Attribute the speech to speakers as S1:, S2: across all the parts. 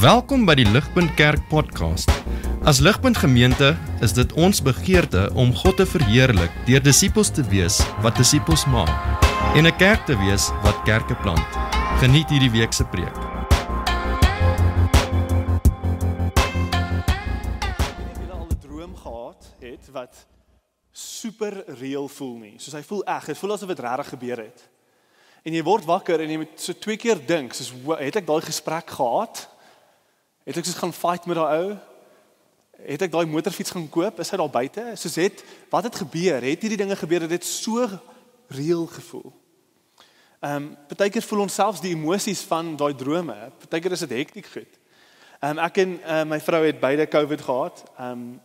S1: Welkom by die Ligpunt Kerk podcast. As Ligpunt Gemeente is dit ons begeerte om God te verheerlik deur disippels te wees wat disippels maak en 'n kerk te wees wat kerke plant. Geniet hierdie week se preek.
S2: Ek het al 'n droom gehad het wat super real voel nie. Soos hy voel eg, dit voel asof dit regtig gebeur het. En jy word wakker en jy moet so 2 keer dink, soos het ek daai gesprek gehad? Het ek soos gaan fight met daai ou? Het ek daai motorfiets gaan koop? Is hy daar buite? Soos wat het gebeur? Het hierdie dinge gebeur? Het dit so real gevoel? Partykeer voel ons selfs die emosies van daai drome. Partykeer is dit hektiek goed. Ek en my vrou het beide COVID gehad. En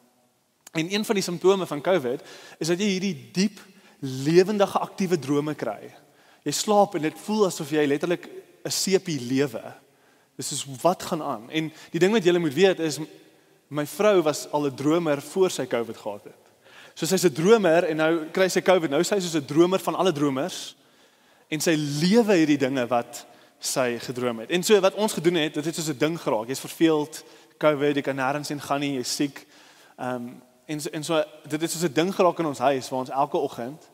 S2: een van die simptome van COVID is dat jy hierdie diep, lewendige, aktiewe drome kry. Jy slaap en dit voel asof jy letterlik 'n sepie lewe. Dis is wat gaan aan. En die ding wat julle moet weet is, my vrou was al 'n dromer voor sy COVID gehad het. So sy's 'n dromer en nou kry sy COVID. Nou sy soos 'n dromer van alle dromers. En sy lewe hierdie dinge wat sy gedroom het. En so wat ons gedoen het, dit het soos 'n ding geraak. Jy's verveeld, COVID, jy kan nêrens heen gaan nie, jy's siek. En so dit het soos 'n ding geraak in ons huis waar ons elke oggend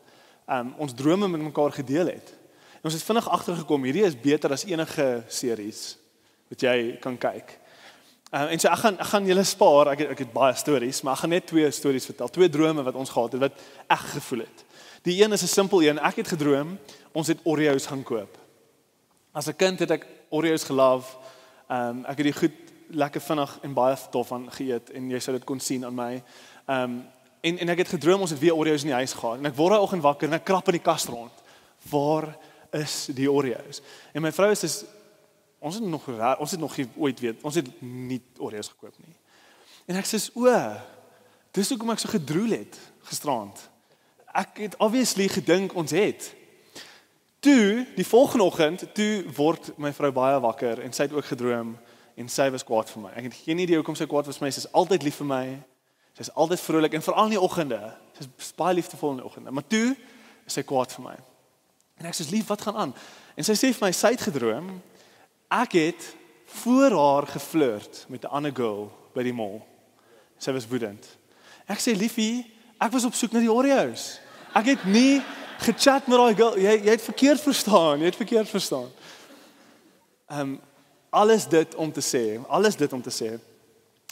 S2: ons drome met mekaar gedeel het. En ons het vinnig agtergekom, hierdie is beter as enige series wat jy kan kyk. En so ek gaan julle spaar, ek het baie stories, maar ek gaan net 2 stories vertel, 2 drome wat ons gehad het, wat ek gevoel het. Die een is 'n simpel een, ek het gedroom, ons het Oreos gaan koop. As 'n kind het ek Oreos gelove, ek het die goed lekker vinnig en baie tof van geëet, en jy sou dit kon sien aan my. En ek het gedroom, ons het weer Oreos in die huis gehad, en ek word daai oggend wakker, en ek krap in die kas rond. Waar is die Oreos? En my vrou is ons het nog ooit weet, ons het nie Oreos gekoop nie. En ek sê, dis hoekom ek so gedroel het, gisterand. Ek het obviously gedink ons het. Toe, die volgende oggend, toe word my vrou baie wakker, en sy het ook gedroom, en sy was kwaad vir my. Ek het geen idee hoekom sy kwaad was vir my, sy is altyd lief vir my, sy is altyd vrolik, en veral in die oggende, sy is baie liefdevol in die oggende, maar toe is sy kwaad vir my. En ek sê, lief, wat gaan aan? En sy sê vir my, sy het gedroom, ek het voor haar geflirt met 'n ander girl by die mall. Sy was woedend. Ek sê, liefie, ek was op soek na die Oreos. Ek het nie gechat met daai girl. Jy het verkeerd verstaan. Alles dit om te sê,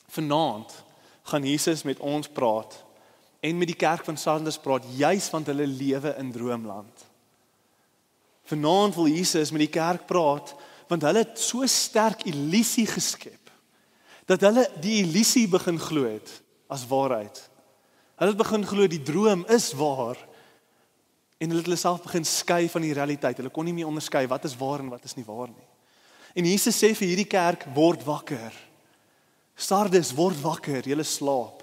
S2: vanaand gaan Jesus met ons praat en met die kerk van Sanders praat, juis want hulle lewe in droomland. Vanaand wil Jesus met die kerk praat, want hulle het so sterk illusie geskep, dat hulle die illusie begin glo het, as waarheid. Hulle het begin glo die droom is waar, en hulle het hulle self begin skei van die realiteit. Hulle kon nie meer onderskei wat is waar en wat is nie waar nie. En Jesus sê vir hierdie kerk, word wakker. Sardes, word wakker, julle slaap.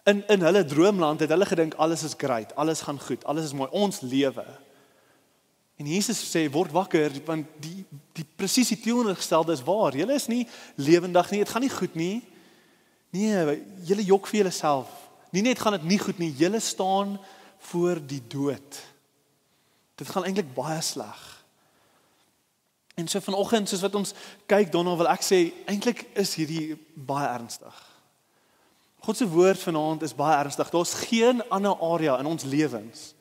S2: In hulle droomland het hulle gedink, alles is great, alles gaan goed, alles is mooi, ons lewe. En Jesus sê, word wakker, want die presies die teenoorgestelde is waar. Julle is nie lewendig nie, het gaan nie goed nie. Nee, julle jok vir julle self. Nie net gaan dit nie goed nie, julle staan voor die dood. Dit gaan eintlik baie sleg. En so vanoggend, soos wat ons kyk daarna, wil ek sê, eintlik is hierdie baie ernstig. God se woord vanaand is baie ernstig. Daar's geen ander area in ons lewens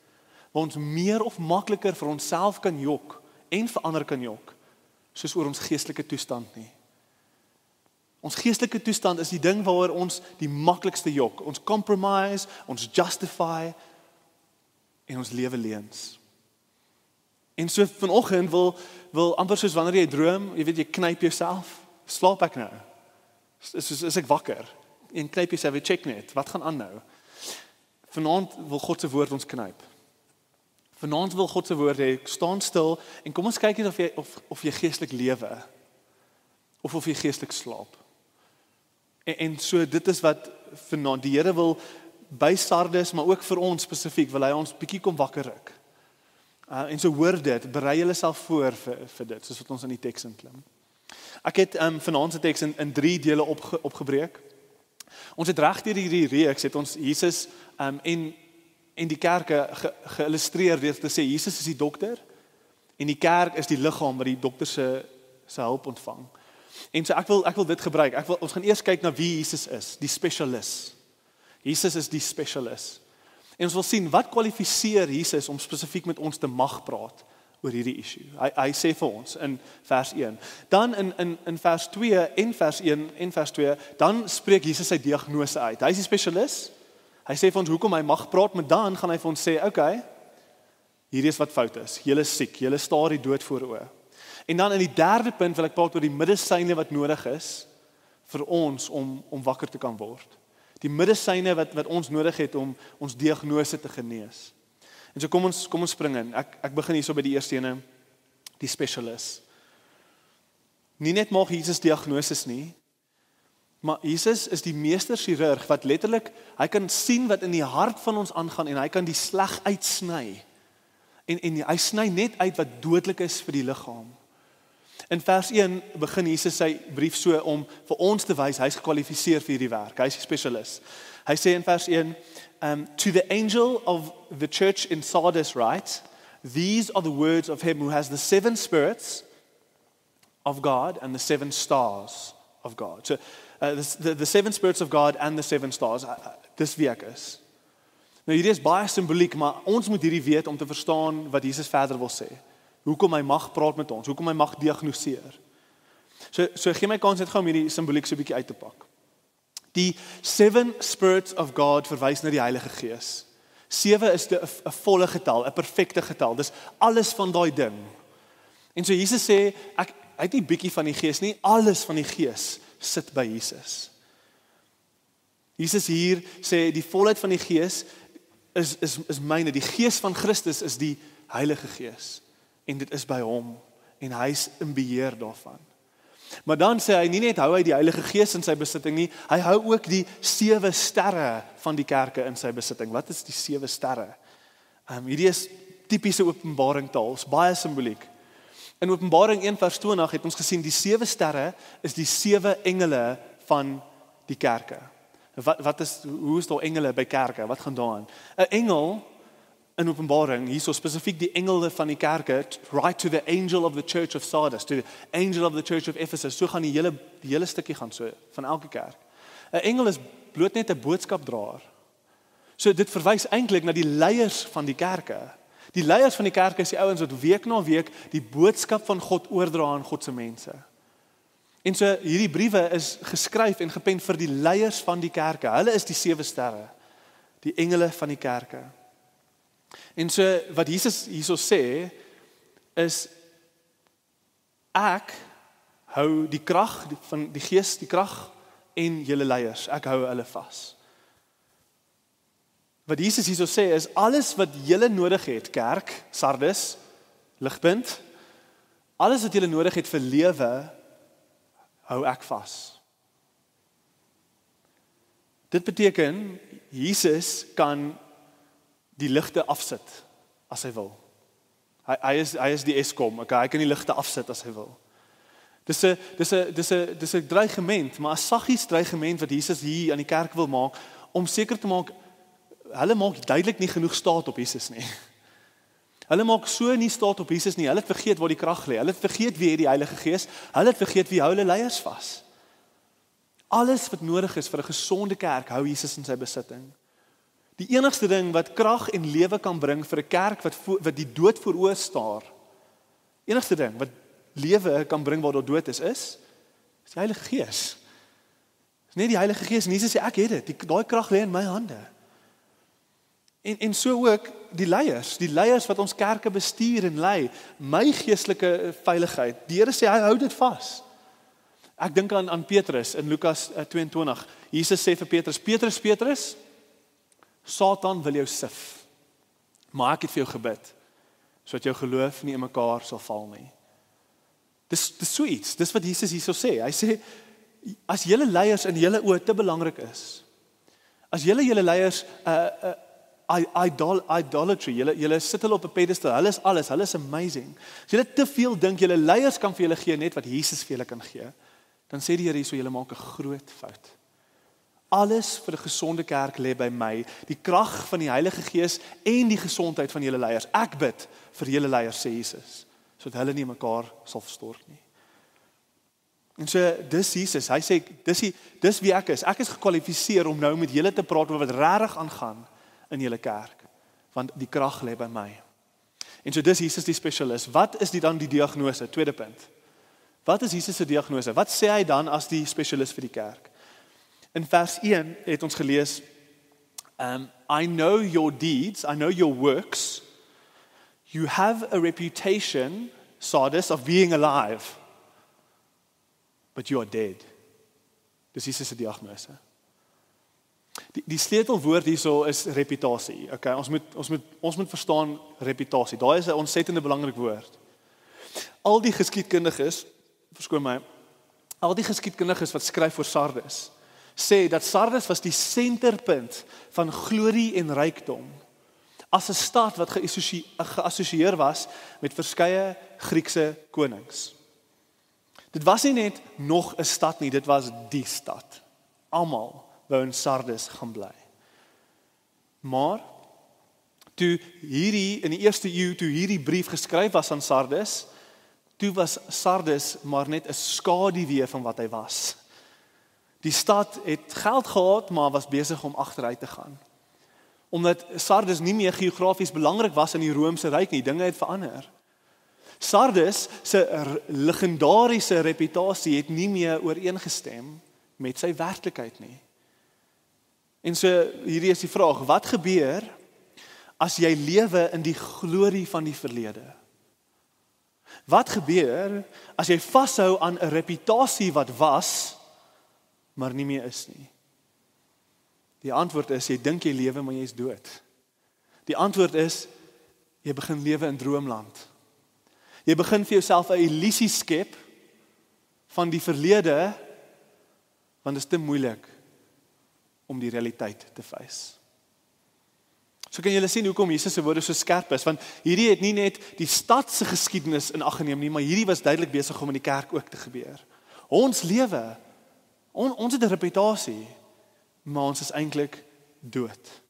S2: waar ons meer of makliker vir onsself kan jok en vir ander kan jok, soos oor ons geestelike toestand nie. Ons geestelike toestand is die ding waaroor ons die maklikste jok. Ons compromise, ons justify en ons lewe leuns. En so vanoggend wil amper soos wanneer jy droom, jy weet, jy knyp jouself, slaap ek nou? Is ek wakker? En knyp jouself, jy check net, wat gaan aan nou? Vanaand wil God se woord ons knyp. Vanaand wil God se woord hê, staan stil en kom ons kyk net of jy geestelik lewe of jy geestelik slaap. En so dit is wat vanaand die Here wil by Sardes, maar ook vir ons spesifiek, wil hy ons bietjie kom wakker ruk. En so hoor dit, berei julle self voor vir dit, soos wat ons in die teks inklim. Ek het vanaand se teks in 3 dele opgebreek. Ons het reg deur hierdie reeks het ons Jesus en die kerke geïllustreer deur te sê, Jesus is die dokter, en die kerk is die liggaam wat die dokter se hulp ontvang. En so ek wil dit gebruik. Ons gaan eers kyk na wie Jesus is, die spesialis. Jesus is die spesialis. En ons wil sien wat kwalifiseer Jesus om spesifiek met ons te mag praat oor hierdie issue. Hy sê vir ons in vers 1. Dan in vers 2 en vers 1 en vers 2, dan spreek Jesus sy diagnose uit. Hy is die spesialis. Hy sê vir ons hoekom hy mag praat, maar dan gaan hy vir ons sê, okay, hierdie is wat fout is. Julle is siek, julle staar die dood voor oë. En dan in die derde punt wil ek praat oor die medisyne wat nodig is vir ons om wakker te kan word. Die medisyne wat ons nodig het om ons diagnose te genees. En so kom ons spring in. Ek begin hierso by die eerste ene, die spesialis. Nie net maak Jesus diagnoses nie, maar Jesus is die meesterchirurg wat letterlik, hy kan sien wat in die hart van ons aangaan en hy kan die sleg uitsny. En hy sny net uit wat dodelik is vir die liggaam. In vers 1 begin Jesus sy brief so om vir ons te wys, hy is gekwalifiseer vir hierdie werk, hy is die spesialis. Hy sê in vers 1, to the angel of the church in Sardis write, these are the words of him who has the 7 spirits of God and the 7 stars of God. So, the 7 spirits of God and the 7 stars, dis wie ek is. Nou hierdie is baie simboliek, maar ons moet hierdie weet om te verstaan wat Jesus verder wil sê. Hoekom hy mag praat met ons, hoekom hy mag diagnoseer. So gee my kans net gou om hierdie simboliek so 'n bietjie uit te pak. Die 7 spirits of God verwys na die Heilige Gees. 7 is 'n volle getal, 'n perfekte getal. Dis alles van daai ding. En so Jesus sê, hy het nie bietjie van die Gees nie, alles van die Gees sit by Jesus. Jesus hier sê die volheid van die Gees is myne. Die Gees van Christus is die Heilige Gees. En dit is by hom. En hy is in beheer daarvan. Maar dan sê hy nie net hou hy die Heilige Gees in sy besitting nie, hy hou ook die 7 sterre van die kerke in sy besitting. Wat is die 7 sterre? Hierdie is tipiese Openbaring taal, is baie simboliek. In Openbaring 1 vers 20 het ons gesien die 7 sterre is die 7 engele van die kerke. Hoe is daar engele by kerke? Wat gaan daaraan? 'n Engel in Openbaring, hierso spesifiek die engele van die kerke, write to the angel of the church of Sardis, to the angel of the church of Ephesus. So gaan die hele stukkie gaan so van elke kerk. 'n Engel is bloot net 'n boodskapdraer. So dit verwys eintlik na die leiers van die kerke. Die leiers van die kerke is die ouens wat week na week die boodskap van God oordra aan God se mense. En so hierdie briewe is geskryf en gepen vir die leiers van die kerke. Hulle is die 7 sterre, die engele van die kerke. En so wat Jesus hierso sê is ek hou die krag van die Gees, die krag en julle leiers, ek hou hulle vas. Wat Jesus hierso sê is alles wat julle nodig het, kerk, Sardis, Ligpunt, alles wat julle nodig het vir lewe, hou ek vas. Dit beteken Jesus kan die ligte afsit as hy wil. Hy is die Eskom, okay? Hy kan die ligte afsit as hy wil. Dis 'n dreigement, maar 'n saggies dreigement wat Jesus hier aan die kerk wil maak om seker te maak hulle maak duidelik nie genoeg staat op Jesus nie. Hulle maak so nie staat op Jesus nie. Hulle het vergeet waar die krag lê. Hulle het vergeet wie het die Heilige Gees. Hulle het vergeet wie hou hulle leiers vas. Alles wat nodig is vir 'n gesonde kerk hou Jesus in sy besitting. Die enigste ding wat krag en lewe kan bring vir 'n kerk wat die dood voor oë staar. Enigste ding wat lewe kan bring waar daar dood is die Heilige Gees. Dis nie die Heilige Gees nie. Jesus sê ek het dit. Daai krag lê in my hande. En so ook die leiers wat ons kerke bestuur en lei, my geestelike veiligheid. Die Here sê hy hou dit vas. Ek dink aan Petrus in Lukas 22. Jesus sê vir Petrus, Satan wil jou sif. Maar ek het vir jou gebid sodat jou geloof nie in mekaar sal val nie. Dis so iets. Dis wat Jesus hierso sê. Hy sê as julle leiers in julle oë te belangrik is, as julle leiers idolatry, julle sit hulle op 'n pedestal, hulle is alles, hulle is amazing. As julle te veel dink julle leiers kan vir julle gee net wat Jesus vir julle kan gee, dan sê die Here hierso julle maak 'n groot fout. Alles vir 'n gesonde kerk lê by my, die krag van die Heilige Gees en die gesondheid van julle leiers. Ek bid vir julle leiers, sê Jesus, sodat hulle nie mekaar sal verstort nie. En so, dis Jesus, hy sê, dis wie ek is. Ek is gekwalifiseer om nou met julle te praat oor wat regtig aangaan in julle kerk. Want die krag lê by my. En so dis Jesus die spesialis. Wat is dan die diagnose? Tweede punt. Wat is Jesus se diagnose? Wat sê hy dan as die spesialis vir die kerk? In vers 1 het ons gelees, I know your deeds, I know your works. You have a reputation, Sardis, of being alive. But you are dead. Dis Jesus se diagnose. Die sleutelwoord hierso is reputasie. Okay, ons moet verstaan reputasie. Daai is 'n ontsettende belangrik woord. Al die geskiedkundiges, verskoon my, al die geskiedkundiges wat skryf oor Sardis, sê dat Sardis was die senterpunt van glorie en rykdom. As 'n stad wat geassosieer was met verskeie Griekse konings. Dit was nie net nog 'n stad nie, dit was die stad. Almal wou in Sardis gaan bly. Maar toe hierdie in die eerste eeu toe hierdie brief geskryf was aan Sardis, toe was Sardis maar net 'n skaduwee van wat hy was. Die stad het geld gehad, maar was besig om agteruit te gaan. Omdat Sardis nie meer geografies belangrik was in die Romeinse ryk nie, dinge het verander. Sardis se legendariese reputasie het nie meer ooreengestem met sy werklikheid nie. En so hierdie is die vraag, wat gebeur as jy lewe in die glorie van die verlede? Wat gebeur as jy vashou aan 'n reputasie wat was, maar nie meer is nie? Die antwoord is, jy dink jy lewe, maar jy is dood. Die antwoord is, jy begin lewe in droomland. Jy begin vir jouself 'n illusie skep van die verlede, want dit is te moeilik om die realiteit te face. So kan julle sien hoekom Jesus se woorde so skerp is, want hierdie het nie net die stad se geskiedenis in ag geneem nie, maar hierdie was duidelik besig om in die kerk ook te gebeur. Ons lewe, ons het 'n reputasie, maar ons is eintlik dood.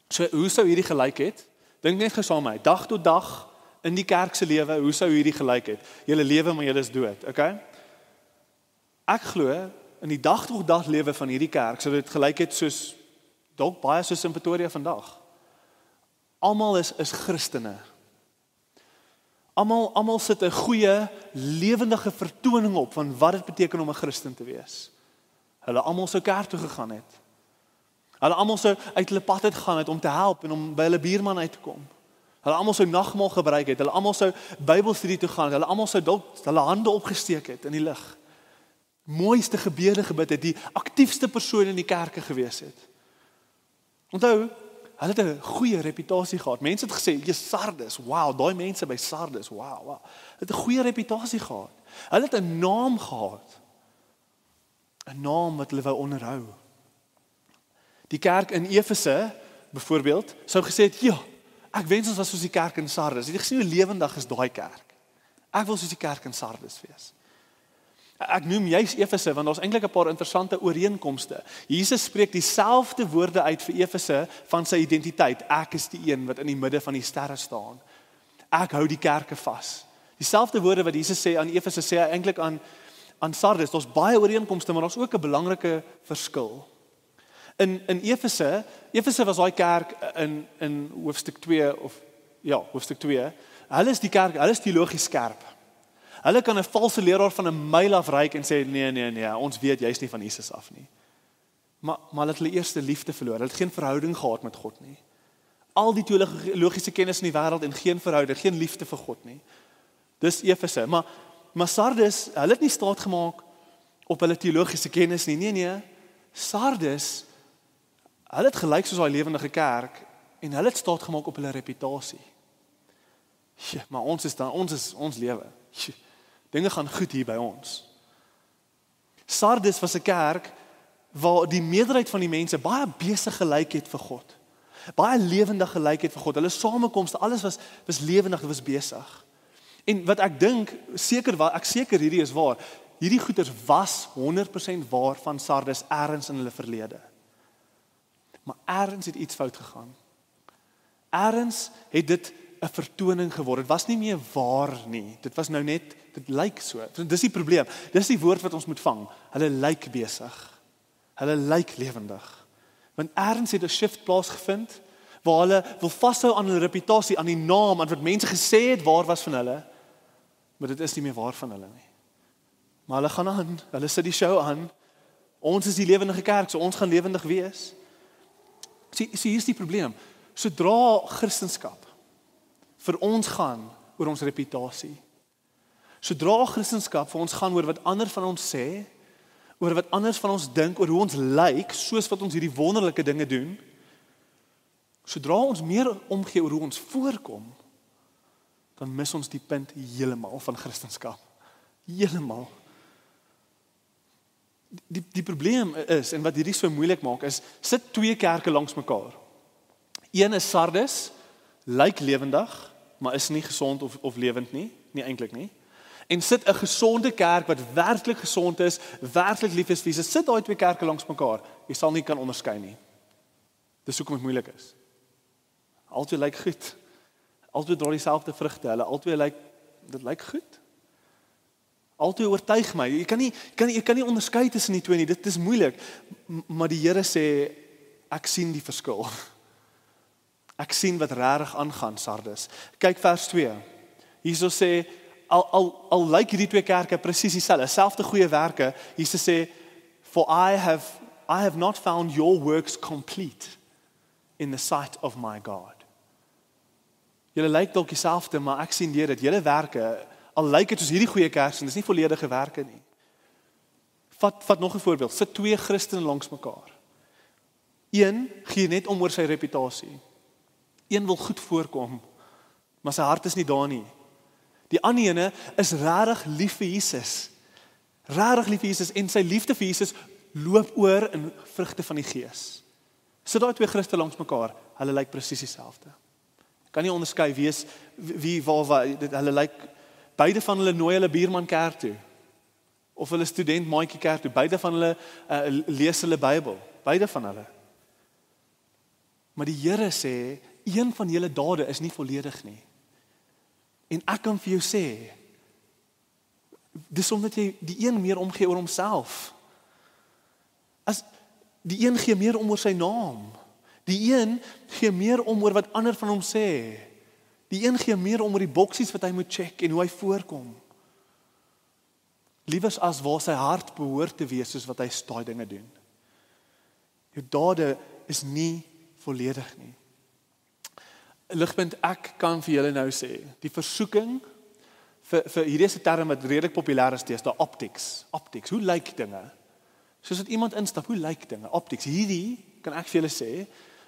S2: So hoe sou hierdie gelyk het? Dink net gou saam met my, dag tot dag in die kerk se lewe, hoe sou hierdie gelyk het? Julle lewe, maar julle is dood, okay? Ek glo in die dag tot dag lewe van hierdie kerk sou dit gelyk het soos dalk baie soos in Pretoria vandag. Almal is Christene. Almal sit 'n goeie lewendige vertoning op van wat dit beteken om 'n Christen te wees. Hulle almal sou kerk toe gegaan het. Hulle almal sou uit hulle pad uit gaan het om te help en om by hulle buurman uit te kom. Hulle almal sou nagmaal gebruik het. Hulle almal sou Bybelstudie toe gaan het. Hulle almal sou dalk hulle hande opgesteek het in die lig. Mooiste gebede gebid het, die aktiefste persoon in die kerke gewees het. Onthou, hulle het 'n goeie reputasie gehad. Mense het gesê, "Jy Sardis, wow, daai mense by Sardis, wow." Hulle het 'n goeie reputasie gehad. Hulle het 'n naam gehad. 'n Naam wat hulle wou onderhou. Die kerk in Efese, byvoorbeeld, sou gesê het, "Ja, ek wens ons was soos die kerk in Sardis." Het jy gesien hoe lewendig is daai kerk? Ek wil soos die kerk in Sardis wees. Ek noem juist Efese, want daar's eintlik 'n paar interessante ooreenkomste. Jesus spreek dieselfde woorde uit vir Efese van sy identiteit. Ek is die een wat in die midde van die sterre staan. Ek hou die kerke vas. Dieselfde woorde wat Jesus sê aan Efese, sê hy eintlik aan Sardis. Daar's baie ooreenkomste, maar daar's ook 'n belangrike verskil. In Efese was daai kerk in hoofstuk 2 hoofstuk 2. Hulle is die kerk, hulle is teologies skerp. Hulle kan 'n valse leraar van 'n myl af ryk en sê nee, ons weet jy's nie van Jesus af nie. Maar hulle het hulle eerste liefde verloor. Hulle het geen verhouding gehad met God nie. Al die teologiese kennis in die wêreld en geen verhouding, geen liefde vir God nie. Dis Efese, maar Sardis, hulle het nie staat gemaak op hulle teologiese kennis nie. Nee, Sardis, hulle het gelyk soos daai lewendige kerk en hulle het staat gemaak op hulle reputasie. Ja, maar ons lewe. Dinge gaan goed hier by ons. Sardis was 'n kerk waar die meerderheid van die mense baie besig gelyk het vir God. Baie lewendig gelyk het vir God. Hulle samekomste, alles was lewendig, dit was besig. En wat ek dink, ek seker hierdie is waar. Hierdie goeders was 100% waar van Sardis ergens in hulle verlede. Maar ergens het iets fout gegaan. Ergens het dit 'n vertoning geword. Dit was nie meer waar nie. Dit was nou net, dit lyk so. Dis die probleem. Dis die woord wat ons moet vang. Hulle lyk besig. Hulle lyk lewendig. Want ergens het 'n shift plaasgevind waar hulle wil vashou aan hulle reputasie, aan die naam, aan wat mense gesê het waar was van hulle. Maar dit is nie meer waar van hulle nie. Maar hulle gaan aan, hulle sit die show aan. Ons is die lewendige kerk, so ons gaan lewendig wees. Sien, hier is die probleem. Sodra Christendom vir ons gaan oor ons reputasie. Sodra Christendom vir ons gaan oor wat ander van ons sê, oor wat anders van ons dink, oor hoe ons lyk, soos wat ons hierdie wonderlike dinge doen, sodra ons meer omgee oor hoe ons voorkom, dan mis ons die punt heeltemal van Christendom. Heeltemal. Die probleem is, en wat hierdie so moeilik maak, is, sit twee kerke langs mekaar. Een is Sardes, lyk lewendig, maar is nie gesond of lewend nie eintlik nie. En sit 'n gesonde kerk wat werklik gesond is, werklik lief is vir Jesus. Sit daai twee kerke langs mekaar. Jy sal nie kan onderskei nie. Dis hoekom dit moeilik is. Albei lyk goed. Albei dra dieselfde vrugte. Hulle albei dit lyk goed. Albei oortuig my. Jy kan nie onderskei tussen die twee nie. Dit is moeilik. Maar die Here sê, ek sien die verskil. Ek sien wat regtig aangaan, Sardes. Kyk vers 2. Jesus sê, al lyk hierdie twee kerke presies dieselfde, selfde goeie werke. Jesus sê, for I have not found your works complete in the sight of my God. Julle lyk dalk dieselfde, maar ek sien dit julle werke, al lyk dit soos hierdie goeie kerk, dis nie volledige werke nie. Vat nog 'n voorbeeld. Sit twee Christene langs mekaar. Een gee net om oor sy reputasie. Een wil goed voorkom, maar sy hart is nie daar nie. Die ander ene is regtig lief vir Jesus. Regtig lief vir Jesus en sy liefde vir Jesus loop oor in vrugte van die Gees. Sit daai twee Christene langs mekaar, hulle lyk presies dieselfde. Kan nie onderskei wie waar hulle lyk, beide van hulle nooi hulle buurman kerk toe. Of hulle student maatjie kerk toe, beide van hulle lees hulle Bybel, beide van hulle. Maar die Here sê, een van julle dade is nie volledig nie. En ek kan vir jou sê, dis omdat jy die een meer omgee oor homself. As die een gee meer om oor sy naam. Die een gee meer om oor wat ander van hom sê. Die een gee meer om oor die boksies wat hy moet check en hoe hy voorkom. Liewers as waar sy hart behoort te wees soos wat hy daai dinge doen. Jou dade is nie volledig nie. Ligpunt, ek kan vir julle nou sê, die versoeking vir hierdie is 'n term wat redelik populêr is deesdae, optics. Optics, hoe lyk dinge? Soos dat iemand instap, hoe lyk dinge? Optics. Hierdie, kan ek vir julle sê,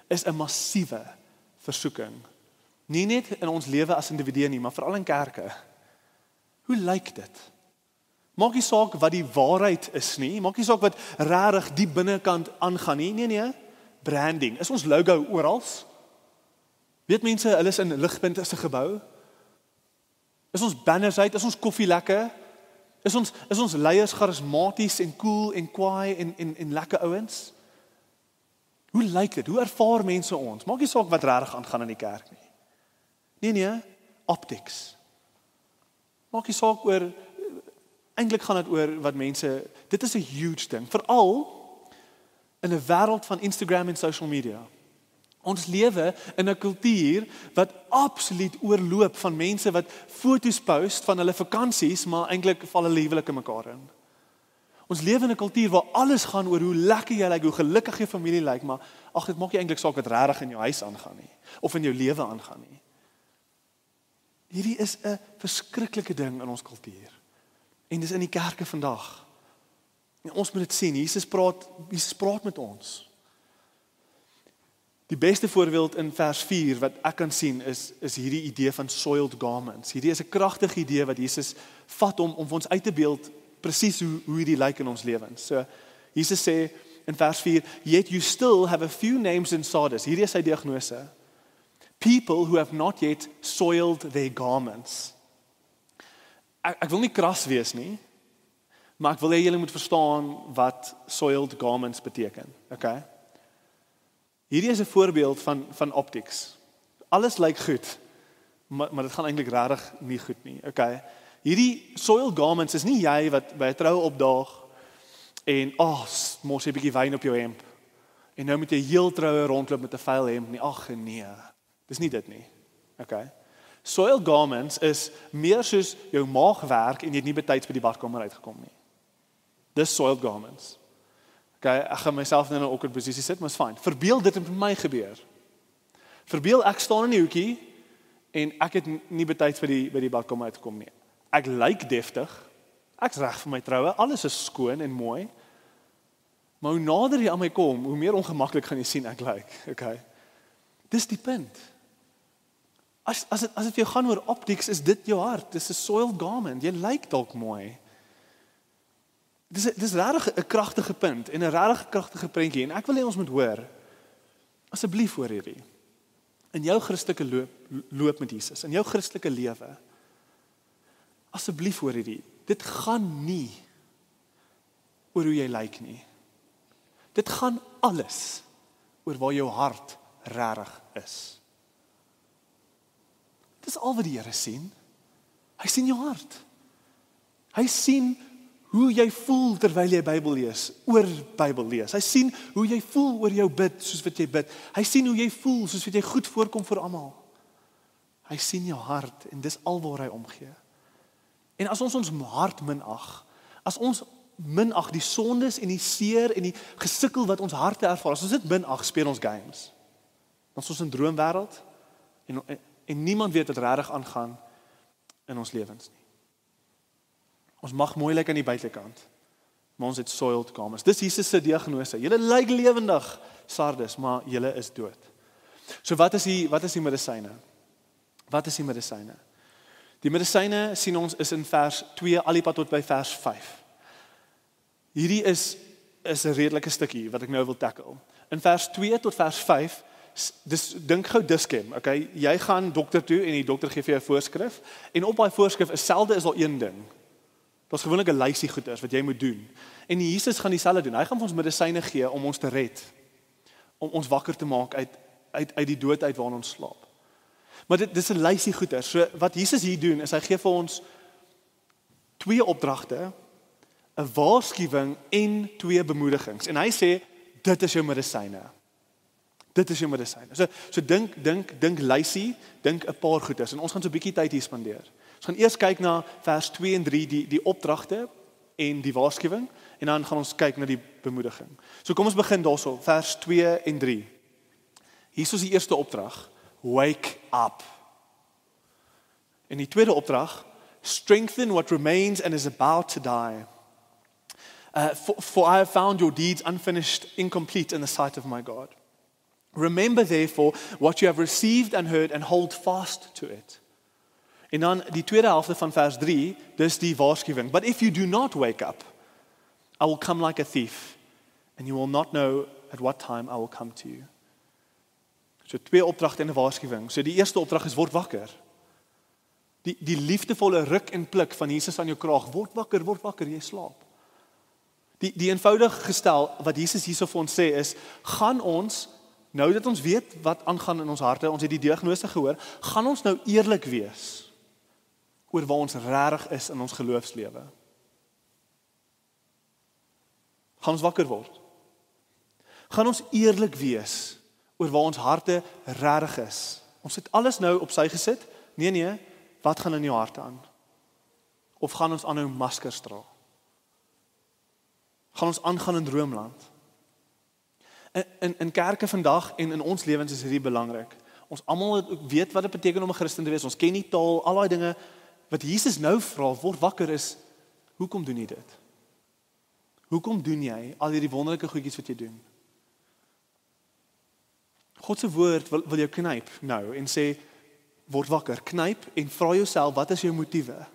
S2: is 'n massiewe versoeking. Nie net in ons lewe as individue nie, maar veral in kerke. Hoe lyk dit? Maak nie saak wat die waarheid is nie, maak nie saak wat regtig die binnekant aangaan nie. Nee, branding. Is ons logo oral? Weet mense, hulle is in Ligpunt as 'n gebou? Is ons banners uit? Is ons koffie lekker? Is ons leiers charismaties en cool en kwaai en lekker ouens? Hoe lyk dit? Hoe ervaar mense ons? Maak nie saak wat regtig aangaan in die kerk nie. Nee, optics. Maak nie saak oor, eintlik gaan dit oor wat mense, dit is 'n huge ding, veral in 'n wêreld van Instagram en social media. Ons lewe in 'n kultuur wat absoluut oorloop van mense wat foto's post van hulle vakansies, maar eintlik val hulle huwelike mekaar in. Ons lewe in 'n kultuur waar alles gaan oor hoe lekker jy lyk, hoe gelukkig jou familie lyk, maar ag, dit maak nie eintlik saak wat regtig in jou huis aangaan nie, of in jou lewe aangaan nie. Hierdie is 'n verskriklike ding in ons kultuur. En dis in die kerke vandag. En ons moet dit sien. Jesus praat met ons. Die beste voorbeeld in vers 4 wat ek kan sien is hierdie idee van soiled garments. Hierdie is 'n kragtige idee wat Jesus vat om vir ons uit te beeld presies hoe hierdie lyk in ons lewens. So Jesus sê in vers 4, yet you still have a few names in Sardis. Hierdie is sy diagnose. People who have not yet soiled their garments. Ek wil nie kras wees nie, maar ek wil hê julle moet verstaan wat soiled garments beteken. Okay? Hierdie is 'n voorbeeld van optics. Alles lyk goed, maar dit gaan eintlik regtig nie goed nie. Okay. Hierdie soiled garments is nie jy wat by 'n troue opdaag en mos jy 'n bietjie wyn op jou hemp. En nou moet jy heel troue rondloop met 'n vuil hemp nie. Ag nee. Dis nie dit nie. Okay. Soiled garments is meer soos jou maag werk en jy het nie betyds by die badkamer uitgekom nie. Dis soiled garments. Okay, ek gaan myself in 'n awkward posisie sit, maar is fyn. Verbeel dit het met my gebeur. Verbeel ek staan in die hoekie en ek het nie betyds by die badkamer uitgekom nie. Ek lyk deftig. Ek's reg vir my troue. Alles is skoon en mooi. Maar hoe nader jy aan my kom, hoe meer ongemaklik gaan jy sien ek lyk. Okay. Dis die punt. As dit vir jou gaan oor optics, is dit jou hart. Dis 'n soiled garment. Jy lyk dalk mooi. Dis regtig 'n kragtige punt en 'n regtig kragtige prentjie en ek wil hê ons moet hoor. Asseblief hoor hierdie. In jou Christelike loop met Jesus, in jou Christelike lewe. Asseblief hoor hierdie. Dit gaan nie oor hoe jy lyk nie. Dit gaan alles oor waar jou hart regtig is. Dis al wat die Here sien. Hy sien jou hart. Hy sien hoe jy voel terwyl jy Bybel lees, oor Bybel lees. Hy sien hoe jy voel oor jou bid, soos wat jy bid. Hy sien hoe jy voel, soos wat jy goed voorkom vir almal. Hy sien jou hart en dis alwaar hy omgee. En as ons hart minag, as ons minag die sondes en die seer en die gesukkel wat ons harte ervaar, as ons dit minag, speel ons games. Dan is ons in 'n droomwêreld en niemand weet wat regtig aangaan in ons lewens nie. Ons mag mooi lyk aan die buitekant, maar ons het soiled garments. Dis Jesus se diagnose. Julle lyk lewendig, Sardes, maar julle is dood. So wat is die medisyne? Wat is die medisyne? Die medisyne sien ons is in vers 2 al die pad tot by vers 5. Hierdie is 'n redelike stukkie wat ek nou wil tackle. In vers 2 tot vers 5, dink gou Dischem, okay? Jy gaan dokter toe en die dokter gee vir jou 'n voorskrif en op daai voorskrif is daar een ding. Daar's gewoonlik 'n lysie goeders wat jy moet doen. En Jesus gaan dieselfde doen. Hy gaan vir ons medisyne gee om ons te red. Om ons wakker te maak uit die dood uit waarin ons slaap. Maar dis 'n lysie goeders. So wat Jesus hier doen is hy gee vir ons 2 opdragte, 'n waarskuwing en 2 bemoedigings. En hy sê dit is jou medisyne. Dit is jou medisyne. So dink lysie, dink 'n paar goeders en ons gaan so 'n bietjie tyd hier spandeer. Ons gaan eers kyk na vers 2 en 3, die opdragte en die waarskuwing, en dan gaan ons kyk na die bemoediging. So kom ons begin daarso, vers 2 en 3. Hier is die eerste opdrag, wake up. En die tweede opdrag, strengthen what remains and is about to die. For I have found your deeds unfinished, incomplete in the sight of my God. Remember therefore what you have received and heard and hold fast to it. En dan die tweede helfte van vers 3, dis die waarskuwing. But if you do not wake up, I will come like a thief, and you will not know at what time I will come to you. So 2 opdragte en 'n waarskuwing. So die eerste opdrag is word wakker. Die liefdevolle ruk en pluk van Jesus aan jou kraag. Word wakker, jy slaap. Die eenvoudig gestel wat Jesus hierso vir ons sê is, gaan ons, nou dat ons weet wat aangaan in ons harte, ons het die diagnose gehoor, gaan ons nou eerlik wees oor waar ons regtig is in ons geloofslewe. Gaan ons wakker word. Gaan ons eerlik wees oor waar ons harte regtig is. Ons het alles nou op sy gesit. Nee, wat gaan in jou harte aan? Of gaan ons aanhou maskers dra? Gaan ons aangaan in droomland? In kerke vandag en in ons lewens is hierdie belangrik. Ons almal weet wat dit beteken om 'n Christen te wees. Ons ken die taal, al daai dinge. Wat Jesus nou vra, word wakker is, hoekom doen jy dit? Hoekom doen jy al hierdie wonderlike goedjies wat jy doen? God se woord wil jou knyp nou en sê, word wakker, knyp en vra jouself, wat is jou motiewe?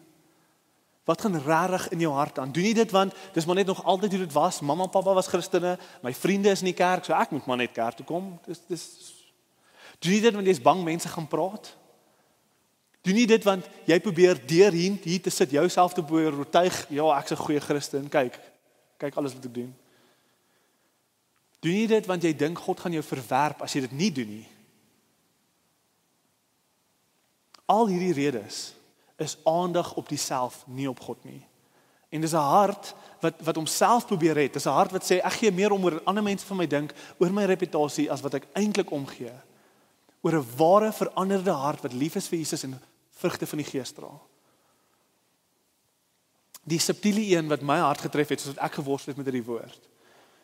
S2: Wat gaan regtig in jou hart aan? Doen jy dit want dis maar net nog altyd hoe dit was? Mamma en pappa was Christene, my vriende is in die kerk, so ek moet maar net kerk toe kom. Doen jy dit want jy is bang mense gaan praat? Doen jy dit want jy probeer deur hier te sit, jouself te probeer oortuig, ja, ek's 'n goeie Christen, kyk alles wat ek doen. Doen jy dit want jy dink God gaan jou verwerp as jy dit nie doen nie? Al hierdie redes is aandag op die self, nie op God nie. En dis 'n hart wat homself probeer red. Dis 'n hart wat sê ek gee meer om oor ander mense van my dink, oor my reputasie as wat ek eintlik omgee. Oor 'n ware veranderde hart wat lief is vir Jesus en vrugte van die Gees dra. Die subtiele een wat my hart getref het, soos wat ek geworstel het met hierdie woord.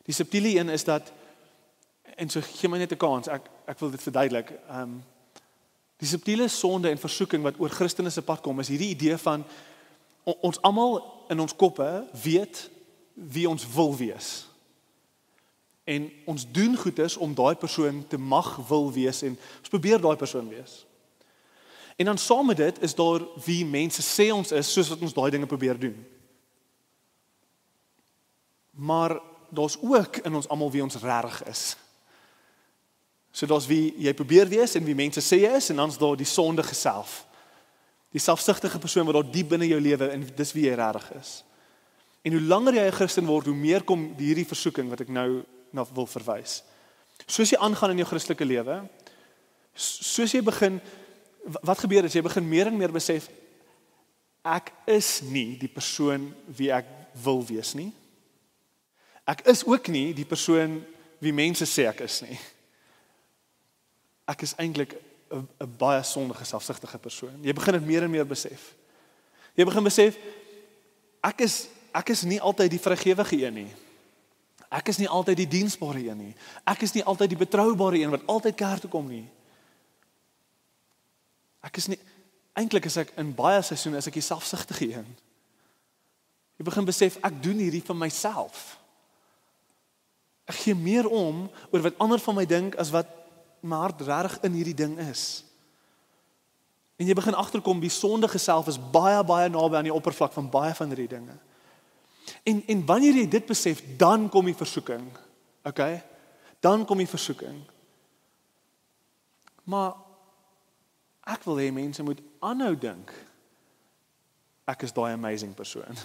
S2: Die subtiele een is dat, en so gee my net 'n kans, ek wil dit verduidelik. Die subtiele sonde en versoeking wat oor Christene se pad kom, is hierdie idee van ons almal in ons koppe weet wie ons wil wees. En ons doen goeders om daai persoon te mag wil wees en ons probeer daai persoon wees. En dan saam met dit is daar wie mense sê ons is, soos wat ons daai dinge probeer doen. Maar daar's ook in ons almal wie ons regtig is. So daar's wie jy probeer wees en wie mense sê jy is, en dan's daar die sondige self. Die selfsugtige persoon wat daar diep binne jou lewe, en dis wie jy regtig is. En hoe langer jy 'n Christen word, hoe meer kom hierdie versoeking wat ek nou na wil verwys. Soos jy aangaan in jou Christelike lewe, soos jy begin, wat gebeur is, jy begin meer en meer besef, ek is nie die persoon wie ek wil wees nie. Ek is ook nie die persoon wie mense sê ek is nie. Ek is eintlik 'n baie sondige, selfsugtige persoon. Jy begin dit meer en meer besef. Jy begin besef, ek is nie altyd die vrygewige een nie. Ek is nie altyd die diensbare een nie. Ek is nie altyd die betroubare een wat altyd kerk toe kom nie. Eintlik is ek in baie seisoene is ek die selfsugtige een. Jy begin besef, ek doen hierdie vir myself. Ek gee meer om oor wat ander van my dink as wat my hart regtig in hierdie ding is. En jy begin agterkom, die sondige self is baie, baie naby aan die oppervlak van baie van hierdie dinge. En wanneer jy dit besef, dan kom die versoeking. Okay? Dan kom die versoeking. Maar ek wil hê mense moet aanhou dink, ek is daai amazing persoon.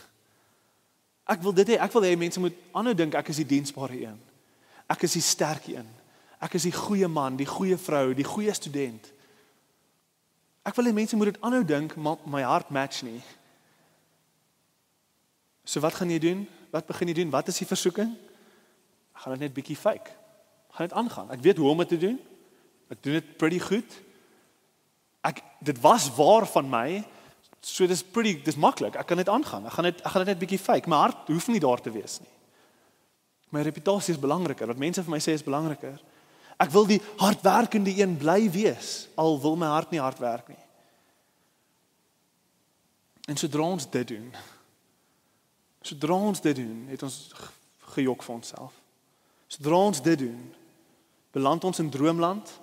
S2: Ek wil hê mense moet aanhou dink, ek is die diensbare een. Ek is die sterk een. Ek is die goeie man, die goeie vrou, die goeie student. Ek wil hê mense moet dit aanhou dink, maar my hart match nie. So wat gaan jy doen? Wat begin jy doen? Wat is die versoeking? Ek gaan dit net bietjie fake. Ek gaan dit aangaan. Ek weet hoe om dit te doen. Ek doen dit pretty goed. Dit was waar van my, so dis maklik. Ek kan dit aangaan. Ek gaan dit net bietjie fake. My hart hoef nie daar te wees nie. My reputasie is belangriker. Wat mense vir my sê is belangriker. Ek wil die hardwerkende een bly wees, al wil my hart nie hard werk nie. En sodra ons dit doen, het ons gejok vir onsself. Sodra ons dit doen, beland ons in droomland,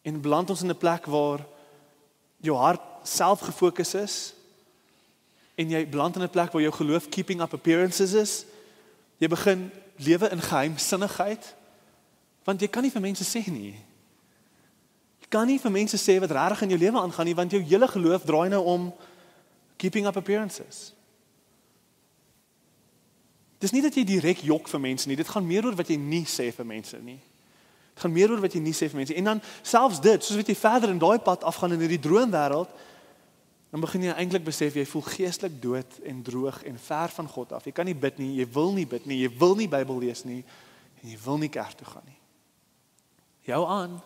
S2: en beland ons in 'n plek waar jou hart self gefokus is, en jy beland in 'n plek waar jou geloof keeping up appearances is. Jy begin lewe in geheimsinnigheid, want jy kan nie vir mense sê nie. Jy kan nie vir mense sê wat regtig in jou lewe aangaan nie, want jou hele geloof draai nou om keeping up appearances. Dis nie dat jy direk jok vir mense nie, dit gaan meer oor wat jy nie sê vir mense nie. Dit gaan meer oor wat jy nie sê vir mense. En dan selfs dit, soos wat jy verder in daai pad afgaan in hierdie droomwêreld, dan begin jy eintlik besef, jy voel geestelik dood en droog en ver van God af. Jy kan nie bid nie, jy wil nie bid nie, jy wil nie Bybel lees nie, en jy wil nie kerk toe gaan nie. Jou aan,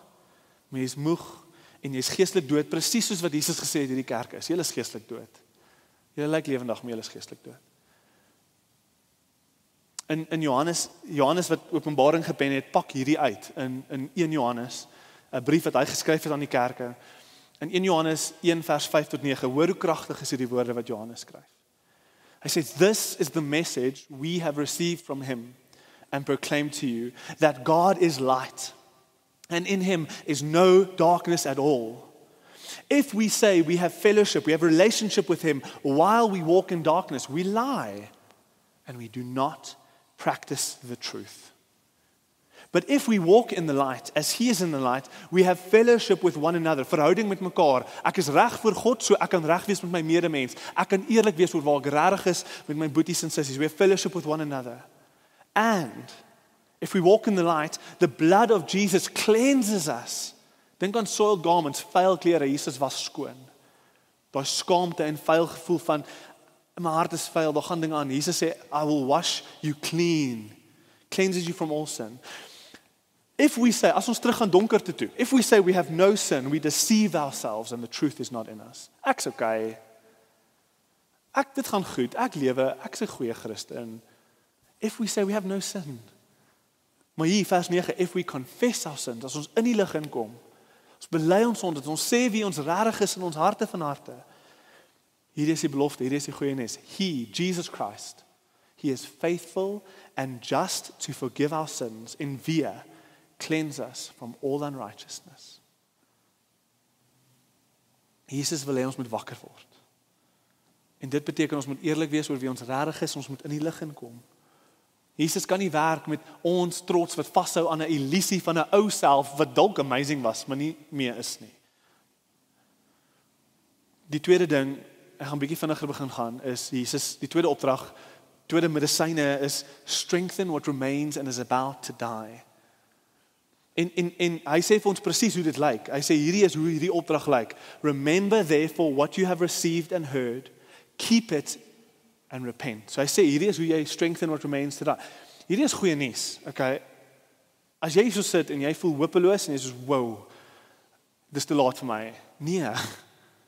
S2: maar jy is moeg, en jy is geestelik dood, presies soos wat Jesus gesê het hierdie kerk is. Jy is geestelik dood. Jy lyk lewendig, maar jy is geestelik dood. In Johannes wat Openbaring gepen het, pak hierdie uit, in 1 Johannes, 'n brief wat hy geskryf het aan die kerke, in 1 Johannes 1 vers 5 tot 9, hoor hoe kragtig is hierdie woorde wat Johannes skryf. Hy sê, "This is the message we have received from him and proclaimed to you, that God is light, and in him is no darkness at all. If we say we have fellowship, we have relationship with him, while we walk in darkness, we lie, and we do not practice the truth. But if we walk in the light, as he is in the light, we have fellowship with one another." Verhouding met mekaar. Ek is reg voor God, so ek kan reg wees met my medemens. Ek kan eerlik wees oor waar ek regtig is met my boeties en sissies. We have fellowship with one another. And if we walk in the light, the blood of Jesus cleanses us. Dink aan soiled garments, vuil klere, Jesus was skoon. Daai skaamte en vuil gevoel van, my hart is vuil, daar gaan dinge aan. Jesus sê, I will wash you clean, cleanses you from all sin. If we say, as ons terug gaan donkerte toe, if we say we have no sin, we deceive ourselves and the truth is not in us. Ek's okay. Dit gaan goed, ek lewe, ek's 'n goeie Christen. If we say we have no sin. Maar hier, vers 9, if we confess our sins, as ons in die lig inkom, ons bely ons sonde, ons sê wie ons regtig is in ons harte van harte. Hierdie is die belofte, hierdie is die goeie nuus. He, Jesus Christ, He is faithful and just to forgive our sins en via cleanse us from all unrighteousness. Jesus wil hê ons moet wakker word. En dit beteken ons moet eerlik wees oor wie ons regtig is, ons moet in die lig inkom. Jesus kan nie werk met ons trots wat vashou aan 'n illusie van 'n ou self wat dalk amazing was, maar nie meer is nie. Die tweede ding, ek gaan 'n bietjie vinniger begin gaan, is Jesus, die tweede opdrag, tweede medisyne is strengthen what remains and is about to die. En hy sê vir ons presies hoe dit lyk. Hy sê hierdie is hoe hierdie opdrag lyk. Remember therefore what you have received and heard, keep it and repent. So hy sê hierdie is hoe jy strengthen what remains to die. Hierdie is goeie nuus. Okay. As jy so sit en jy voel hopeloos en jy sê wow, dis te laat vir my. Nee,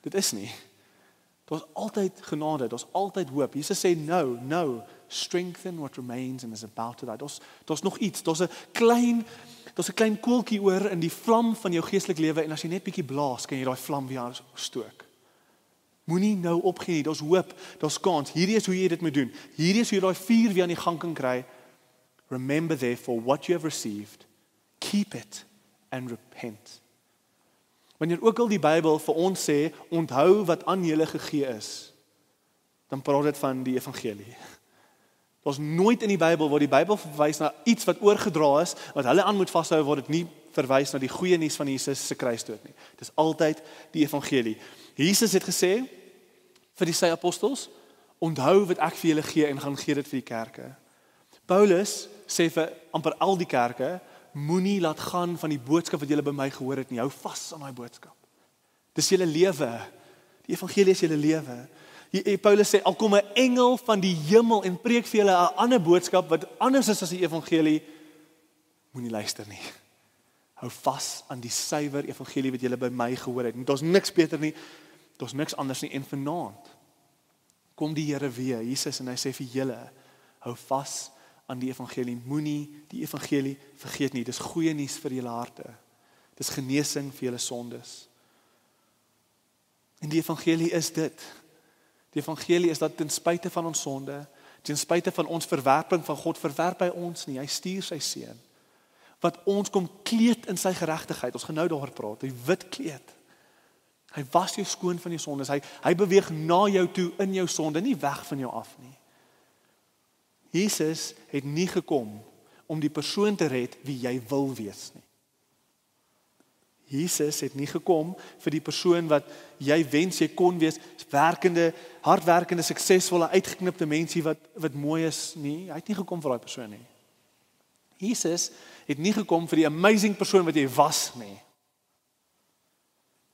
S2: dit is nie. Daar's altyd genade, daar's altyd hoop. Jesus sê no, strengthen what remains and is about to die. Daar's nog iets, daar's 'n klein koeltjie oor in die vlam van jou geestelike lewe en as jy net bietjie blaas, kan jy daai vlam weer stook. Moenie nou opgee nie, daar's hoop, daar's kans. Hierdie is hoe jy dit moet doen. Hierdie is hoe jy daai vuur weer aan die gang kan kry. Remember therefore what you have received, keep it and repent. Wanneer ook al die Bybel vir ons sê, onthou wat aan julle gegee is, dan praat dit van die evangelie. Daar's nooit in die Bybel waar die Bybel verwys na iets wat oorgedra is, wat hulle aan moet vashou, waar dit nie verwys na die goeie nuus van Jesus se kruisdood nie. Dis altyd die evangelie. Jesus het gesê vir sy apostels, onthou wat ek vir julle gee en gaan gee dit vir die kerke. Paulus sê vir amper al die kerke, moenie laat gaan van die boodskap wat julle by my gehoor het nie, hou vas aan daai boodskap. Dis julle lewe. Die evangelie is julle lewe. Paulus sê, al kom 'n engel van die hemel en preek vir julle 'n ander boodskap wat anders is as die evangelie, moenie luister nie. Hou vas aan die suiwer evangelie wat julle by my gehoor het. Daar's niks beter nie, daar's niks anders nie. En vanaand kom die Here weer, Jesus, en hy sê vir julle, hou vas aan die evangelie. Moenie die evangelie vergeet nie. Dis goeie nuus vir julle harte. Dis genesing vir julle sondes. En die evangelie is dit. Die evangelie is dat ten spyte van ons sonde, ten spyte van ons verwerping van God, verwerp hy ons nie. Hy stuur sy seun. Wat ons kom kleed in sy geregtigheid. Ons gaan nou daaroor praat. Die wit kleed. Hy was jou skoon van jou sondes. Hy beweeg na jou toe in jou sonde, nie weg van jou af nie. Jesus het nie gekom om die persoon te red wie jy wil wees nie. Jesus het nie gekom vir die persoon wat jy wens jy kon wees, werkende, hardwerkende, suksesvolle, uitgeknipte mensie wat mooi is nie. Hy het nie gekom vir daai persoon nie. Jesus het nie gekom vir die amazing persoon wat jy was nie.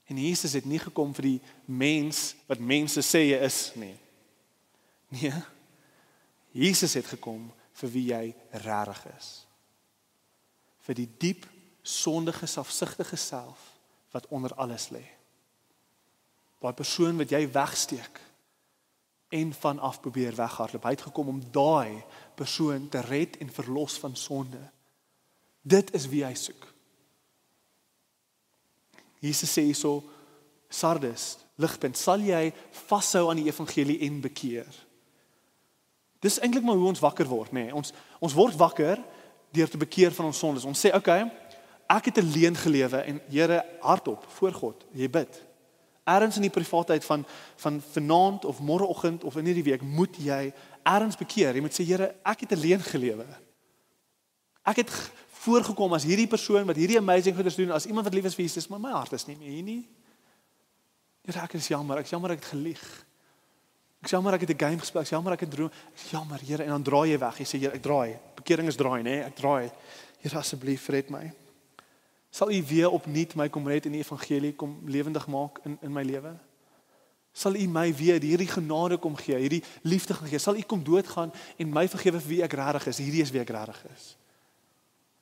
S2: En Jesus het nie gekom vir die mens wat mense sê jy is nie. Nee. Jesus het gekom vir wie jy regtig is. Vir die diep, sondige, selfsugtige self wat onder alles lê. Daai persoon wat jy wegsteek en vanaf probeer weghardloop. Hy het gekom om daai persoon te red en verlos van sonde. Dit is wie hy soek. Jesus sê hierso, Sardes, ligpunt, sal jy vashou aan die evangelie en bekeer? Dis eintlik maar hoe ons wakker word, nê? Ons word wakker deur te bekeer van ons sondes. Ons sê, okay, ek het 'n leuen gelewe en Here, hardop voor God, jy bid. Ergens in die privaatheid van vanaand of môreoggend of in hierdie week moet jy ergens bekeer. Jy moet sê, Here, ek het 'n leuen gelewe. Ek het voorgekom as hierdie persoon wat hierdie amazing goeders doen, as iemand wat lief is vir Jesus, maar my hart is nie meer hier nie. Here, ek is jammer ek het gelieg. Ek is jammer ek het 'n game gespeel, ek is jammer ek het droom. Ek is jammer, Here, en dan draai jy weg. Jy sê, Here, ek draai. Bekering is draai, nê? Ek draai. Here, asseblief red my. Sal U weer opnuut my kom red en die evangelie kom lewendig maak in my lewe? Sal U my weer hierdie genade kom gee, hierdie liefde kom gee? Sal U kom doodgaan en my vergewe vir wie ek regtig is? Hierdie is wie ek regtig is.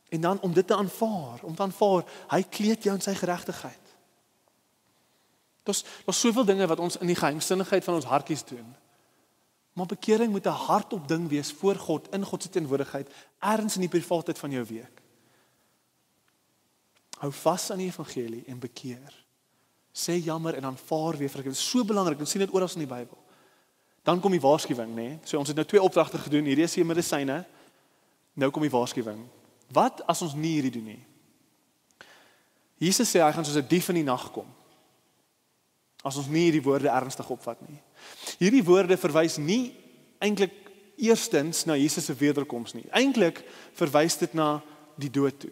S2: En dan om dit te aanvaar, hy kleed jou in sy geregtigheid. Daar's soveel dinge wat ons in die geheimsinnigheid van ons hartjies doen. Maar bekering moet 'n hardop ding wees voor God, in God se teenwoordigheid, ergens in die privaatheid van jou week. Hou vas aan die evangelie en bekeer. Sê jammer en aanvaar weer vergifnis. Dit is so belangrik, ons sien dit oral in die Bybel. Dan kom die waarskuwing, né? So ons het nou 2 opdragte gedoen, hierdie is die medisyne. Nou kom die waarskuwing. Wat as ons nie hierdie doen nie? Jesus sê hy gaan soos 'n dief in die nag kom. As ons nie hierdie woorde ernstig opvat nie. Hierdie woorde verwys nie eintlik eerstens na Jesus se wederkoms nie. Eintlik verwys dit na die dood toe.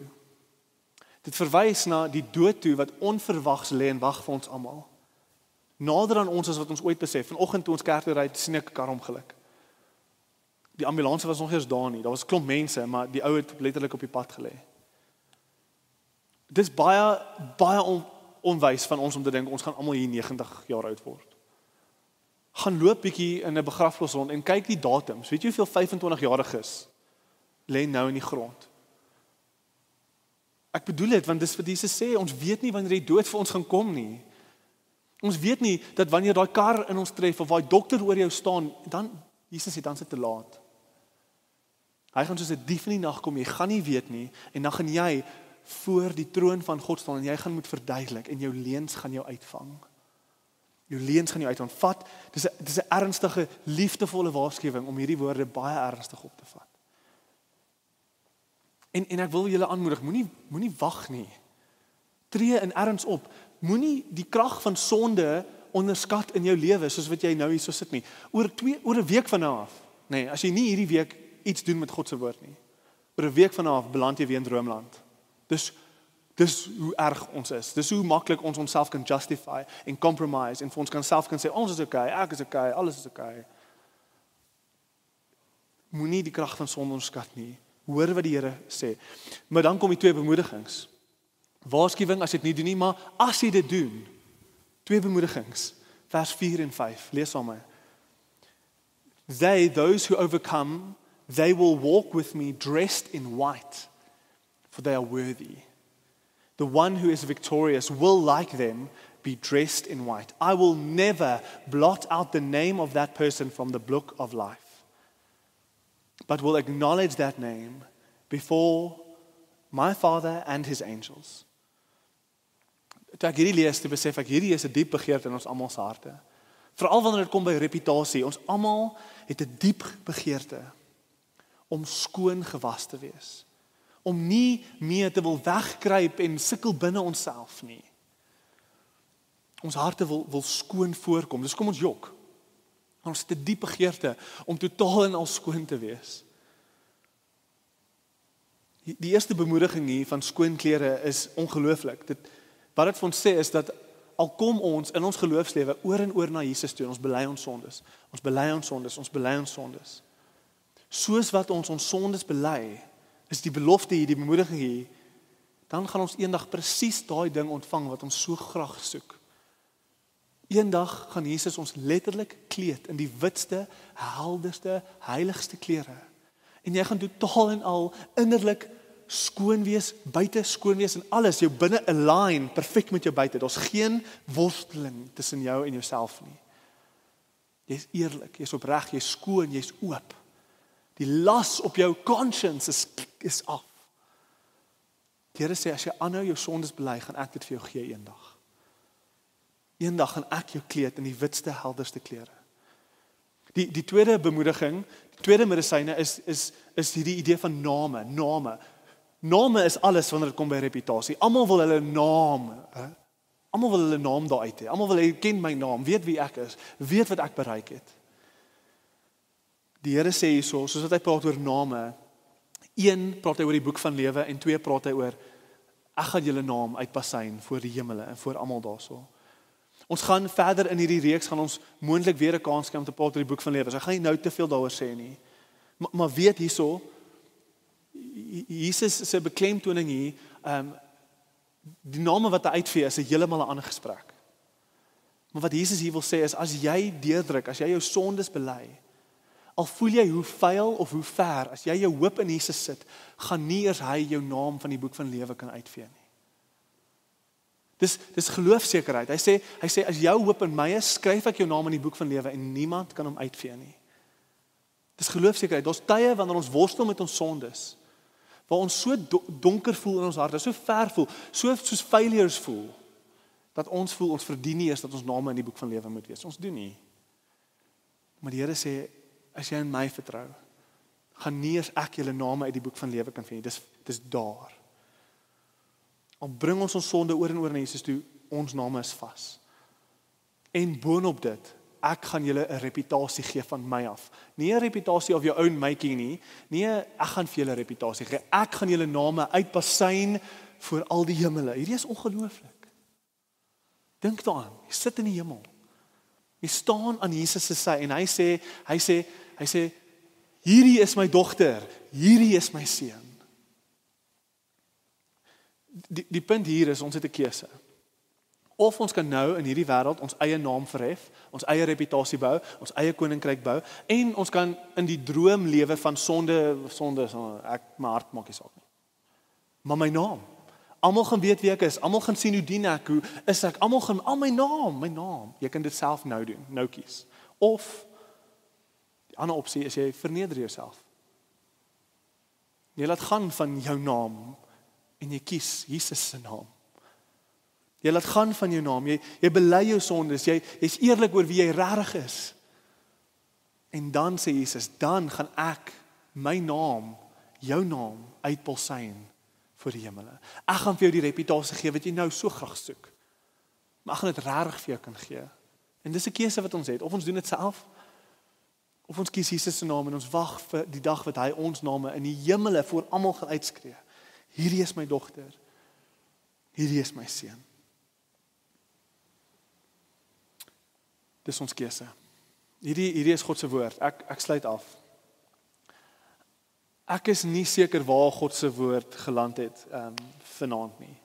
S2: Dit verwys na die dood toe wat onverwags lê en wag vir ons almal. Nader aan ons as wat ons ooit besef. Vanoggend toe ons kerk toe ry, sien ek 'n karongeluk. Die ambulans was nog eers daar nie. Daar was 'n klomp mense, maar die ou het letterlik op die pad gelê. Dis baie onwys van ons om te dink ons gaan almal hier 90 jaar oud word. Gaan loop bietjie in 'n begrafplaas rond en kyk die datums. Weet jy hoeveel 25-jariges lê nou in die grond? Ek bedoel dit want dis wat Jesus sê, ons weet nie wanneer die dood vir ons gaan kom nie. Ons weet nie dat wanneer daai kar in ons tref of daai dokter oor jou staan, dan Jesus sê dan is dit te laat. Hy gaan soos 'n dief in die nag kom, jy gaan nie weet nie en dan gaan jy voor die troon van God staan en jy gaan moet verduidelik en jou leuns gaan jou uitvang. Jou leuns gaan jou uitvang. Vat, dis 'n ernstige, liefdevolle waarskuwing om hierdie woorde baie ernstig op te vat. En ek wil julle aanmoedig, moenie wag nie. Tree in erns op. Moenie die krag van sonde onderskat in jou lewe soos wat jy nou hier so sit nie. Oor 'n week van nou af. Nee, as jy nie hierdie week iets doen met God se woord nie. Oor 'n week van nou af beland jy weer in droomland. Dis hoe erg ons is. Dis hoe maklik ons onsself kan justify en compromise en vir ons kan self kan sê ons is okay, ek is okay, alles is okay. Moenie die krag van sonde onderskat nie. Hoor wat die Here sê. Maar dan kom die 2 bemoedigings. Waarskuwing as jy dit nie doen nie, maar as jy dit doen, 2 bemoedigings. Vers 4 en 5. Lees saam met my. Those who overcome, they will walk with me dressed in white, for they are worthy. The one who is victorious will, like them, be dressed in white. I will never blot out the name of that person from the book of life, but will acknowledge that name before my Father and his angels. Toe ek hierdie lees, te besef ek hierdie is 'n diep begeerte in ons almal se harte. Veral wanneer dit kom by reputasie, ons almal het 'n diep begeerte om skoon gewas te wees. Om nie meer te wil wegkruip en sukkel binne onsself nie. Ons harte wil skoon voorkom. Dis kom ons jok. Ons het 'n diep begeerte om totaal en al skoon te wees. Die eerste bemoediging hier van skoon klere is ongelooflik. Wat dit vir ons sê is dat al kom ons in ons geloofslewe oor en oor na Jesus toe, ons bely ons sondes. Ons bely ons sondes, ons bely ons sondes. Soos wat ons sondes bely, is die belofte hier, die bemoediging hier, dan gaan ons eendag presies daai ding ontvang wat ons so graag soek. Eendag gaan Jesus ons letterlik kleed in die witste, helderste, heiligste klere. En jy gaan totaal en al innerlik skoon wees, buite skoon wees en alles, jou binne align perfek met jou buite. Daar's geen worsteling tussen jou en jouself nie. Jy's eerlik, jy's opreg, jy's skoon, jy's oop. Die las op jou conscience is af. Die Here sê as jy aanhou jou sondes bely, gaan ek dit vir jou gee eendag. Eendag gaan ek jou kleed in die witste, helderste klere. Die tweede bemoediging, die tweede medisyne is hierdie idee van name. Name is alles wanneer dit kom by reputasie. Almal wil hulle naam, almal wil hulle naam daar uit hê. Almal wil hê ken my naam, weet wie ek is, weet wat ek bereik het. Die Here sê hierso, soos wat hy praat oor name, 1 praat hy oor die boek van lewe en 2 praat hy oor ek gaan julle naam uitpasyn voor die hemele en voor almal daarso. Ons gaan verder in hierdie reeks gaan ons moontlik weer 'n kans kry om te praat oor die boek van lewe. So ek gaan nie nou te veel daaroor sê nie. Maar weet hierso, Jesus se beklemtoning hier, Die name wat hy uitvee is 'n heeltemal 'n ander gesprek. Maar wat Jesus hier wil sê is, as jy deurdruk, as jy jou sondes bely, al voel jy hoe vuil of hoe ver, as jy jou hoop in Jesus sit, gaan nie eers hy jou naam van die boek van lewe kan uitvee nie. Dis geloofsekerheid. Hy sê as jou hoop in my is, skryf ek jou naam in die boek van lewe en niemand kan hom uitvee nie. Dis geloofsekerheid. Daar's tye wanneer ons worstel met ons sondes, waar ons so donker voel in ons harte, so ver voel, soos failures voel, dat ons voel ons verdien nie eens dat ons name in die boek van lewe moet wees. Ons doen nie. Maar die Here sê, as jy in my vertrou, gaan nie eers ek julle name uit die boek van lewe kan vind nie. Dis daar. Al bring ons sonde oor en oor na Jesus toe, ons name is vas. En boonop dit, ek gaan julle 'n reputasie gee van my af. Nie 'n reputasie of your own making nie. Nee, ek gaan vir julle 'n reputasie gee. Ek gaan julle name uitpasyn voor al die hemele. Hierdie is ongelooflik. Dink daaraan. Jy sit in die hemel. Jy staan aan Jesus se sy en hy sê, hierdie is my dogter, hierdie is my seun. Die punt hier is, ons het 'n keuse. Of ons kan nou in hierdie wêreld ons eie naam verhef, ons eie reputasie bou, ons eie koninkryk bou, en ons kan in die droom lewe van sonde, my hart maak nie saak nie. Maar my naam, almal gaan weet wie ek is, almal gaan sien hoe dien ek, hoe is ek, almal gaan, my naam, jy kan dit self nou doen, nou kies. Of, die ander opsie is jy verneder jouself. Jy laat gaan van jou naam, en jy kies Jesus se naam. Jy laat gaan van jou naam, jy bely jou sondes, jy's eerlik oor wie jy regtig is. En dan sê Jesus, dan gaan ek my naam, jou naam, uitpolsyn vir die hemele. Ek gaan vir jou die reputasie gee wat jy nou so graag soek. Maar ek gaan dit regtig vir jou kan gee. En dis 'n keuse wat ons het, of ons doen dit self, of ons kies Jesus se naam en ons wag vir die dag wat hy ons name in die hemele voor almal gaan uitskree. Hierdie is my dogter, hierdie is my seun. Dis ons keuse. Hierdie is God se woord. Ek sluit af. Ek is nie seker waar God se woord geland het vanaand nie.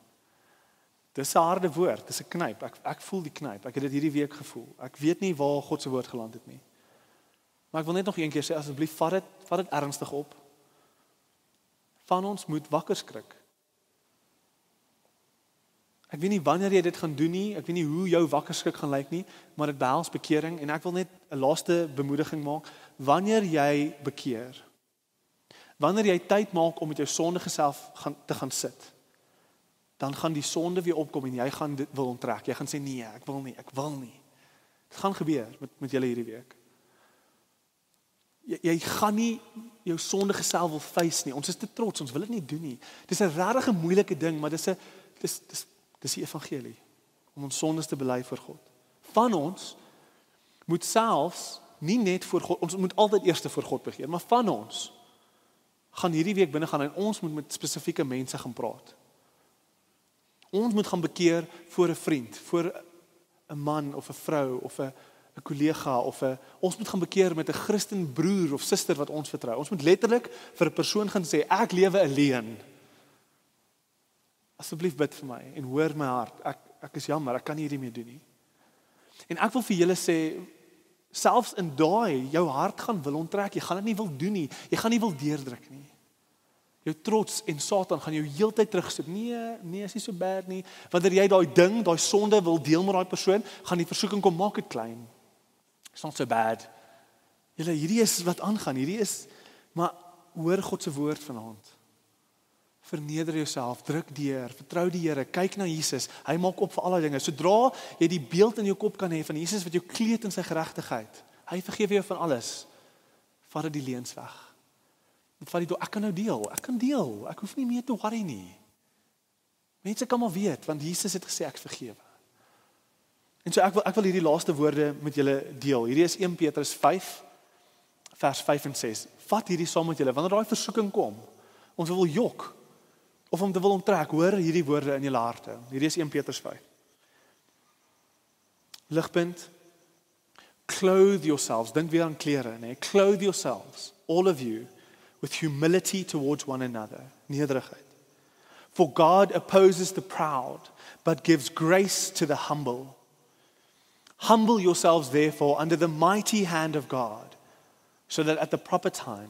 S2: Dis 'n harde woord, dis 'n knyp. Ek voel die knyp. Ek het dit hierdie week gevoel. Ek weet nie waar God se woord geland het nie. Maar ek wil net nog een keer sê, asseblief vat dit ernstig op. Van ons moet wakker skrik. Ek weet nie wanneer jy dit gaan doen nie, ek weet nie hoe jou wakker skrik gaan lyk nie, maar dit behels bekering, en ek wil net 'n laaste bemoediging maak. Wanneer jy bekeer, wanneer jy tyd maak om met jou sondige self te gaan sit, dan gaan die sonde weer opkom en jy gaan dit wil onttrek. Jy gaan sê, nee, ek wil nie. Dit gaan gebeur met julle hierdie week. Jy gaan nie jou sondige self wil face nie. Ons is te trots, ons wil dit nie doen nie. Dis 'n regtig moeilike ding, maar dis die evangelie, om ons sondes te bely voor God. Van ons moet selfs nie net voor God, ons moet altyd eers voor God begeer, maar van ons gaan hierdie week binne gaan en ons moet met spesifieke mense gaan praat. Ons moet gaan bekeer voor 'n vriend, voor 'n man of 'n vrou of 'n kollega of ons moet gaan bekeer met 'n Christen broer of suster wat ons vertrou. Ons moet letterlik vir 'n persoon gaan sê, ek lewe alleen. Asseblief bid vir my en hoor my hart. Ek is jammer, ek kan nie hierdie meer doen nie. En ek wil vir julle sê, selfs in daai, jou hart gaan wil onttrek, jy gaan dit nie wil doen nie, jy gaan nie wil deurdruk nie. Jou trots en Satan gaan jou heeltyd terugsit. Nee, is nie so bad nie. Wanneer jy daai sonde wil deel met daai persoon, gaan die versoeking kom, maak dit klein. It's not so bad. Julle, hierdie is wat aangaan, maar hoor God se woord vanaand. Verneder jouself, druk deur, vertrou die Here, kyk na Jesus, hy maak op vir alle dinge. Sodra jy die beeld in jou kop kan hê van Jesus wat jou kleed in sy geregtigheid, hy vergewe jou van alles, vat dit die leuns weg. Ek kan nou deel, ek hoef nie meer te worry nie. Mense kan maar weet, want Jesus het gesê ek vergewe. En so ek wil hierdie laaste woorde met julle deel. Hierdie is 1 Petrus 5, vers 5 en 6. Vat hierdie saam met julle, wanneer daai versoeking kom, ons wil jok, of om te wil onttrek, hoor hierdie woorde in julle harte. Hierdie is 1 Petrus 5. Ligpunt, clothe yourselves, dink weer aan klere, nee, clothe yourselves, all of you, with humility towards one another, nederigheid. For God opposes the proud, but gives grace to the humble. Humble yourselves, therefore, under the mighty hand of God, so that at the proper time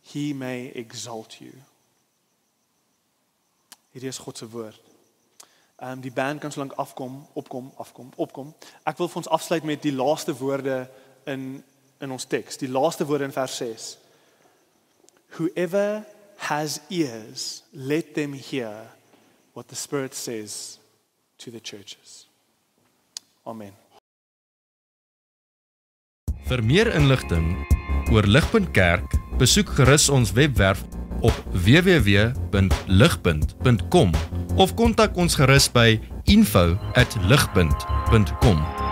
S2: He may exalt you. Hierdie is God se woord. Die band kan so lank opkom. Ek wil vir ons afsluit met die laaste woorde in ons teks, die laaste woorde in vers 6. Whoever has ears, let them hear what the Spirit says to the churches. Amen.
S1: Vir meer inligting oor Ligpunt Kerk, besoek gerus ons webwerf op www.ligpunt.com of kontak ons gerus by info@ligpunt.com.